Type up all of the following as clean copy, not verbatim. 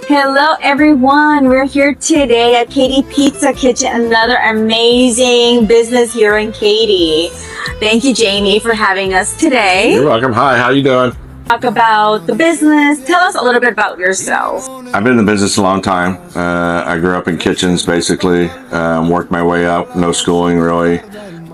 Hello everyone, we're here today at Katy Pizza Kitchen, another amazing business here in Katy. Thank you, Jamie, for having us today. You're welcome. Hi, how you doing? Talk about the business. Tell us a little bit about yourself. I've been in the business a long time. I grew up in kitchens, basically. Worked my way up, no schooling really,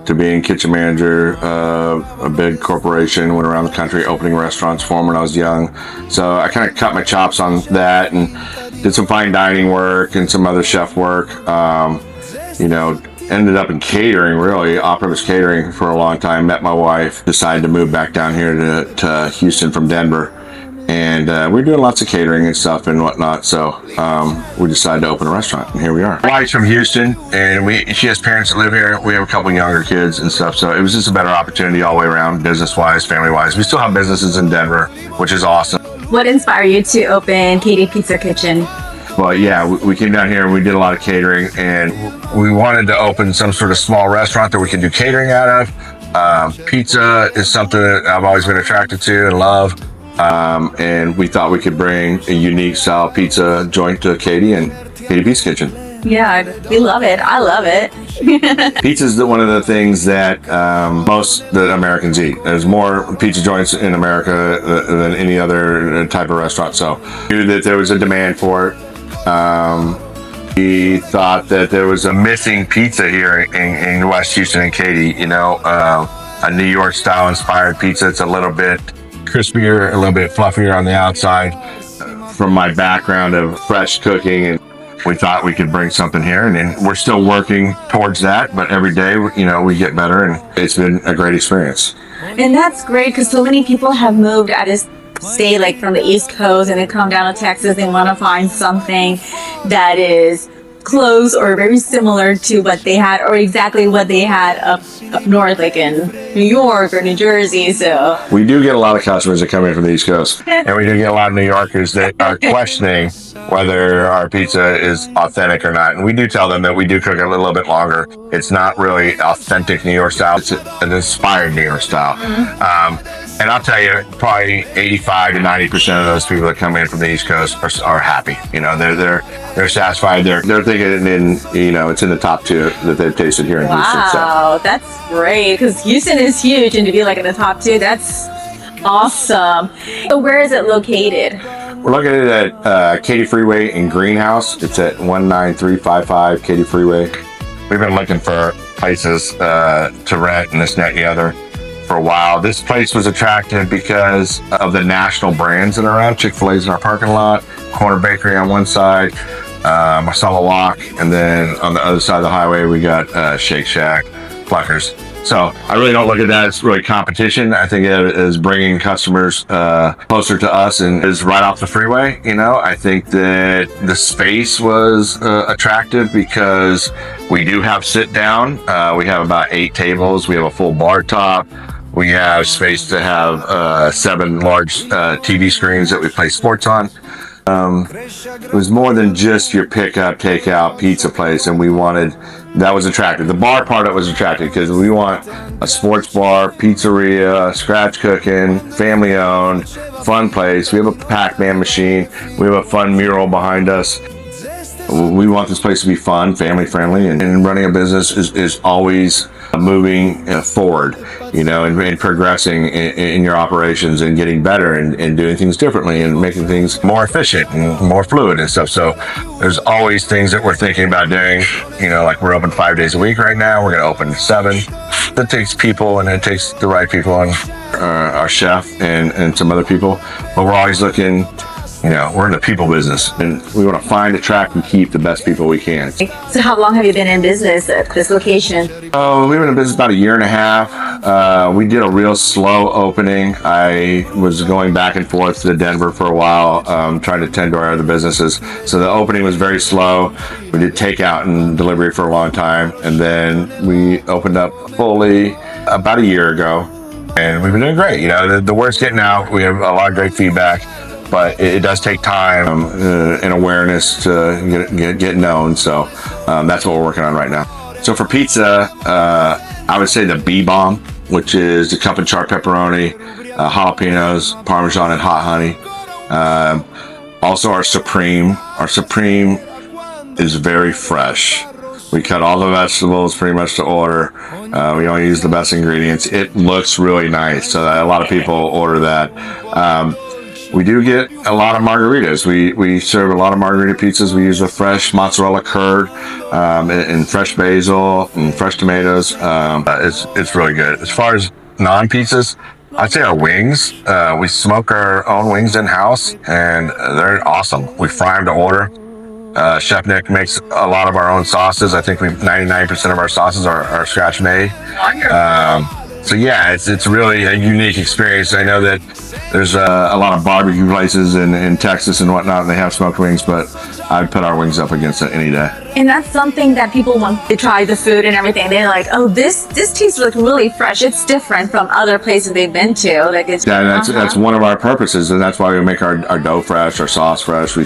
to being kitchen manager, a big corporation, went around the country opening restaurants for them when I was young. So I kind of cut my chops on that and did some fine dining work and some other chef work. Ended up in catering, really, off-premise catering for a long time. Met my wife, decided to move back down here to Houston from Denver. And we were doing lots of catering and stuff and whatnot, so we decided to open a restaurant, and here we are. My wife's from Houston, and she has parents that live here. We have a couple younger kids and stuff, so it was just a better opportunity all the way around, business-wise, family-wise. We still have businesses in Denver, which is awesome. What inspired you to open Katy Pizza Kitchen? Well, yeah, we came down here and we did a lot of catering, and we wanted to open some sort of small restaurant that we can do catering out of. Pizza is something that I've always been attracted to and love. And we thought we could bring a unique style pizza joint to Katy and Katy Pizza Kitchen. Yeah, we love it. I love it. Pizza is one of the things that most that Americans eat. There's more pizza joints in America than any other type of restaurant. So we knew that there was a demand for it. We thought that there was a missing pizza here in West Houston and Katy. A New York style inspired pizza. It's a little bit crispier, a little bit fluffier on the outside. From my background of fresh cooking, and we thought we could bring something here, and we're still working towards that, but every day we get better, and it's been a great experience. And that's great because so many people have moved out of state, like from the East Coast, and they come down to Texas and want to find something that is close or very similar to what they had, or exactly what they had up north, like in New York or New Jersey. So we do get a lot of customers that come in from the East Coast, and we do get a lot of New Yorkers that are questioning whether our pizza is authentic or not. And we do tell them that we do cook it a little bit longer. It's not really authentic New York style. It's an inspired New York style. And I'll tell you, probably 85 to 90% of those people that come in from the East Coast are happy. They're satisfied. They're thinking it's in the top two that they've tasted here in Houston. Wow, that's great because Houston is huge, and to be like in the top two, that's awesome. So where is it located? We're located at Katy Freeway in Greenhouse. It's at 19355 Katy Freeway. We've been looking for places to rent and this, that, and the other for a while. This place was attractive because of the national brands that are around. Chick-fil-A's in our parking lot, Corner Bakery on one side, Marcella Walk, and then on the other side of the highway we got Shake Shack, Pluckers. So I really don't look at that as really competition. I think it is bringing customers closer to us, and is right off the freeway. I think that the space was attractive because we do have sit down. We have about 8 tables. We have a full bar top. We have space to have 7 large TV screens that we play sports on. It was more than just your pickup, takeout pizza place, and that was attractive. The bar part of it was attractive because we want a sports bar, pizzeria, scratch cooking, family owned, fun place. We have a Pac-Man machine. We have a fun mural behind us. We want this place to be fun, family friendly, and running a business is always moving forward, and progressing in your operations and getting better and doing things differently and making things more efficient and more fluid and stuff. So there's always things that we're thinking about doing, like we're open 5 days a week right now. We're going to open 7. That takes people, and it takes the right people, and our chef and some other people, but we're always looking. We're in the people business, and we want to find, attract, and keep the best people we can. So how long have you been in business at this location? We've been in business about 1.5 years. We did a real slow opening. I was going back and forth to Denver for a while, trying to tend to our other businesses. So the opening was very slow. We did takeout and delivery for a long time, and then we opened up fully about 1 year ago, and we've been doing great. The word's getting out. We have a lot of great feedback. But it does take time and awareness to get known. So that's what we're working on right now. So for pizza, I would say the B-bomb, which is the cup and char pepperoni, jalapenos, Parmesan, and hot honey. Also, our Supreme is very fresh. We cut all the vegetables pretty much to order. We only use the best ingredients. It looks really nice, so a lot of people order that. We do get a lot of margaritas. We serve a lot of margarita pizzas. We use a fresh mozzarella curd and fresh basil and fresh tomatoes. It's really good. As far as non-pizzas, I'd say our wings. We smoke our own wings in-house, and they're awesome. We fry them to order. Chef Nick makes a lot of our own sauces. I think 99% of our sauces are scratch made. So yeah, it's really a unique experience. I know that there's a lot of barbecue places in Texas and whatnot, and they have smoked wings, but I'd put our wings up against it any day. And that's something that people want to try the food and everything. They're like, oh, this tastes like really fresh. It's different from other places they've been to. Like it's that's one of our purposes, and that's why we make our dough fresh, our sauce fresh. We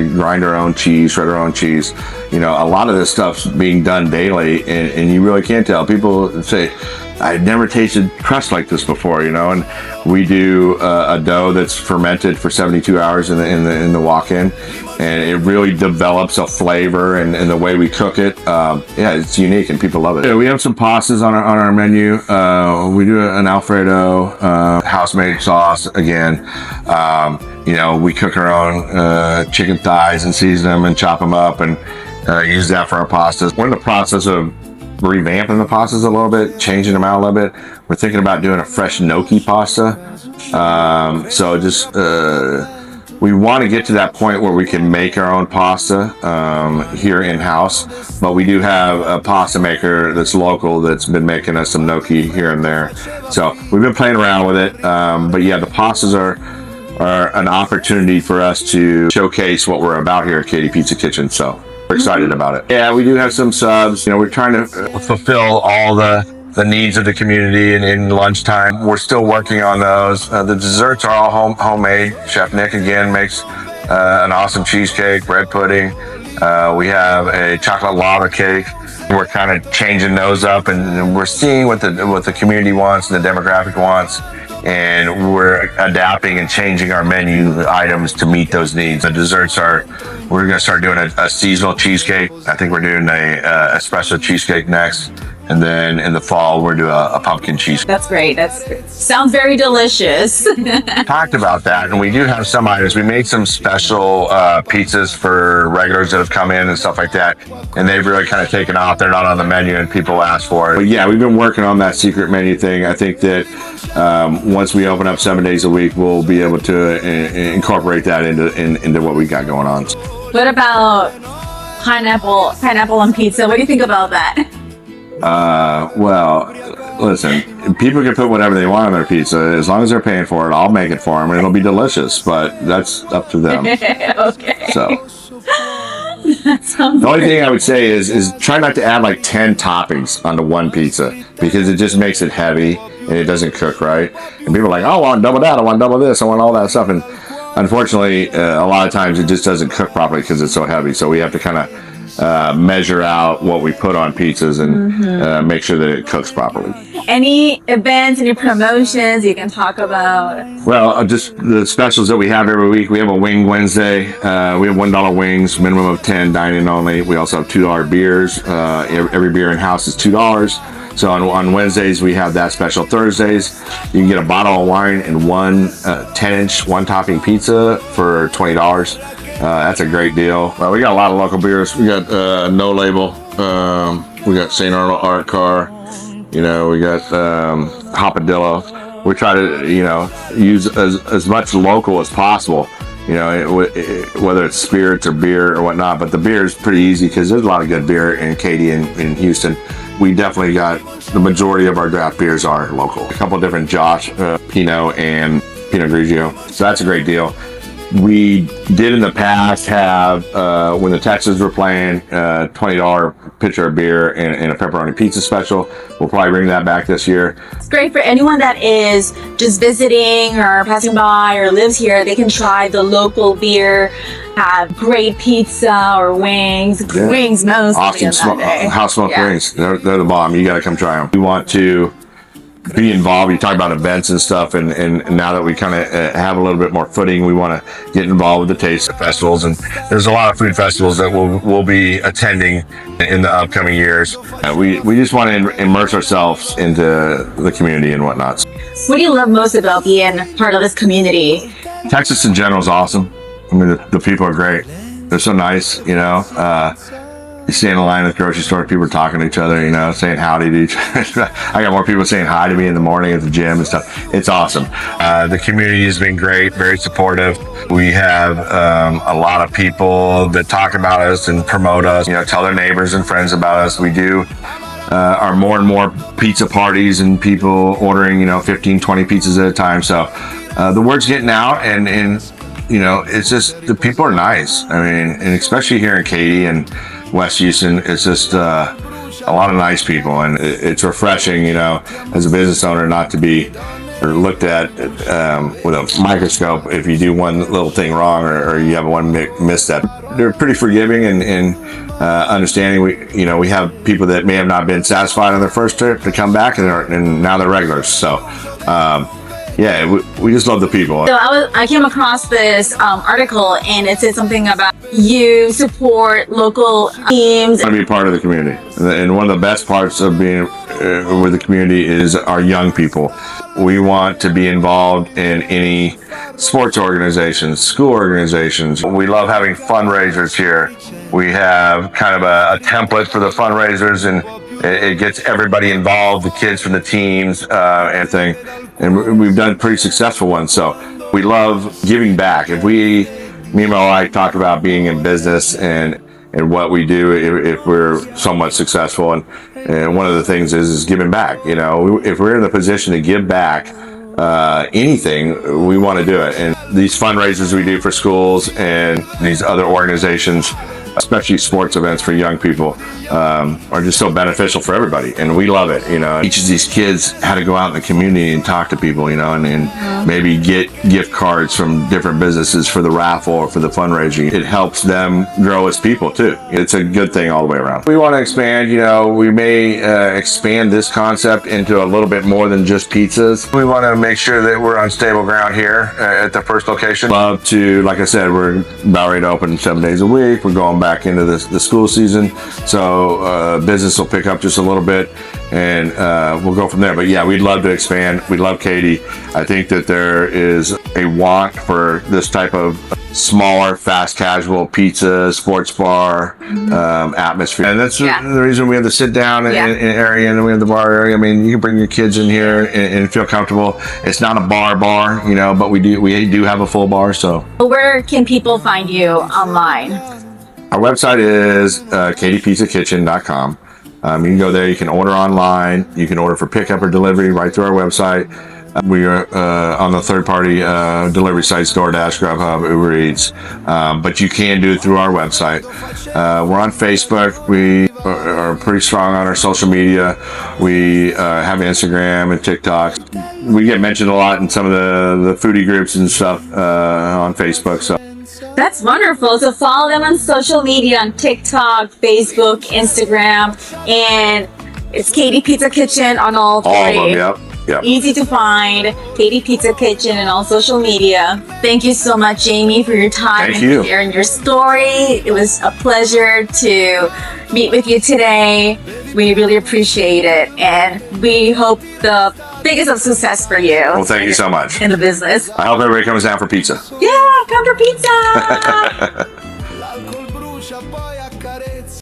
grind our own cheese, shred our own cheese. You know, a lot of this stuff's being done daily, and you really can't tell. People say, I've never tasted crust like this before, you know, and we do a dough that's fermented for 72 hours in the walk-in, and it really develops a flavor, and the way we cook it, yeah, it's unique and people love it. Yeah, we have some pastas on our menu. We do an Alfredo house-made sauce again. You know, we cook our own chicken thighs and season them and chop them up and use that for our pastas. We're in the process of revamping the pastas a little bit, changing them out a little bit. We're thinking about doing a fresh gnocchi pasta. So just we want to get to that point where we can make our own pasta here in-house, but we do have a pasta maker that's local that's been making us some gnocchi here and there. So we've been playing around with it, but yeah, the pastas are an opportunity for us to showcase what we're about here at Katy Pizza Kitchen. So we're excited about it. Yeah, we do have some subs. You know, we're trying to fulfill all the needs of the community in lunchtime. We're still working on those. The desserts are all homemade. Chef Nick again makes an awesome cheesecake, bread pudding. We have a chocolate lava cake. We're kind of changing those up, and we're seeing what the community wants and the demographic wants, and we're adapting and changing our menu items to meet those needs. The desserts we're going to start doing a seasonal cheesecake. I think we're doing a espresso cheesecake next. And then in the fall, we're doing a pumpkin cheesecake. That's great. Sounds very delicious. Talked about that, and we do have some items. We made some special pizzas for regulars that have come in and stuff like that, and they've really kind of taken off. They're not on the menu, and people ask for it. But yeah, we've been working on that secret menu thing. I think that once we open up 7 days a week, we'll be able to incorporate that into what we got going on. What about pineapple on pizza? What do you think about that? Well, listen, people can put whatever they want on their pizza. As long as they're paying for it, I'll make it for them, and it'll be delicious, but that's up to them. Okay. So the only thing I would say is try not to add like 10 toppings onto one pizza, because it just makes it heavy and it doesn't cook right. And people are like, oh, I want double that, I want double this, I want all that stuff. And unfortunately, a lot of times it just doesn't cook properly because it's so heavy. So we have to kind of measure out what we put on pizzas and make sure that it cooks properly. Any events, any promotions you can talk about? Well, just the specials that we have every week. We have a Wing Wednesday. We have $1 wings, minimum of 10, dine-in only. We also have $2 beers. Every beer in-house is $2. So on Wednesdays, we have that special. Thursdays, you can get a bottle of wine and one 10-inch one-topping pizza for $20. That's a great deal. We got a lot of local beers. We got No Label. We got St. Arnold Art Car. You know, we got Hopadillo. We try to, you know, use as much local as possible. You know, whether it's spirits or beer or whatnot. But the beer is pretty easy because there's a lot of good beer in Katy and in Houston. We definitely got the majority of our draft beers are local. A couple of different Josh, Pinot, and Pinot Grigio. So that's a great deal. We did in the past have, when the Texans were playing, $20 pitcher of beer and a pepperoni pizza special. We'll probably bring that back this year. It's great for anyone that is just visiting or passing by or lives here. They can try the local beer, have great pizza or wings. Yeah. Wings mostly. Awesome house smoked wings. They're the bomb. You got to come try them. We want to be involved. You talk about events and stuff, and now that we kind of have a little bit more footing, we want to get involved with the taste festivals. And there's a lot of food festivals that we'll be attending in the upcoming years. We just want to immerse ourselves into the community and whatnot. What do you love most about being part of this community? Texas in general is awesome. I mean, the people are great. They're so nice, you know. You stand in line at the grocery store, people are talking to each other, you know, saying howdy to each other. I got more people saying hi to me in the morning at the gym and stuff. It's awesome. The community has been great, very supportive. We have a lot of people that talk about us and promote us, you know, tell their neighbors and friends about us. We do are more and more pizza parties and people ordering, you know, 15, 20 pizzas at a time. So the word's getting out, and you know, it's just, the people are nice. I mean, and especially here in Katy and West Houston, it's just a lot of nice people, and it's refreshing, you know, as a business owner, not to be looked at with a microscope if you do one little thing wrong or you have one misstep. They're pretty forgiving and understanding. We have people that may have not been satisfied on their first trip to come back, and now they're regulars. So yeah, we just love the people. So I came across this article, and it said something about you support local teams. I want to be part of the community, and one of the best parts of being with the community is our young people. We want to be involved in any sports organizations, school organizations. We love having fundraisers here. We have kind of a template for the fundraisers, and it gets everybody involved, the kids from the teams, and thing. And we've done pretty successful ones. So we love giving back. Me and my wife talk about being in business and what we do if we're somewhat successful. And one of the things is giving back. You know, if we're in the position to give back anything, we want to do it. And these fundraisers we do for schools and these other organizations, especially sports events for young people, are just so beneficial for everybody, and we love it. You know, teaches these kids how to go out in the community and talk to people, you know, and maybe get gift cards from different businesses for the raffle or for the fundraising. It helps them grow as people too. It's a good thing all the way around. We want to expand. You know, we may expand this concept into a little bit more than just pizzas. We want to make sure that we're on stable ground here at the first location. Love to, like I said, we're about ready to open 7 days a week. We're going back into the school season, so business will pick up just a little bit, and we'll go from there. But yeah, we'd love to expand. We love Katy. I think that there is a want for this type of smaller, fast casual pizza, sports bar atmosphere, and that's the reason we have the sit down area, and we have the bar area. I mean, you can bring your kids in here and feel comfortable. It's not a bar, you know, but we do have a full bar. So where can people find you online? Our website is katypizzakitchen.com. You can go there. You can order online. You can order for pickup or delivery right through our website. We are on the third-party delivery sites, DoorDash, Grubhub, Uber Eats, but you can do it through our website. We're on Facebook. We are pretty strong on our social media. We have Instagram and TikTok. We get mentioned a lot in some of the foodie groups and stuff on Facebook. So that's wonderful. So follow them on social media, on TikTok, Facebook, Instagram, and it's Katy Pizza Kitchen on all three. All of them, yep. Easy to find, Katy Pizza Kitchen and all social media. Thank you so much, Jamie, for your time and sharing your story. It was a pleasure to meet with you today. We really appreciate it, and we hope the biggest of success for you. Well, thank you so much. In the business. I hope everybody comes down for pizza. Yeah, come for pizza.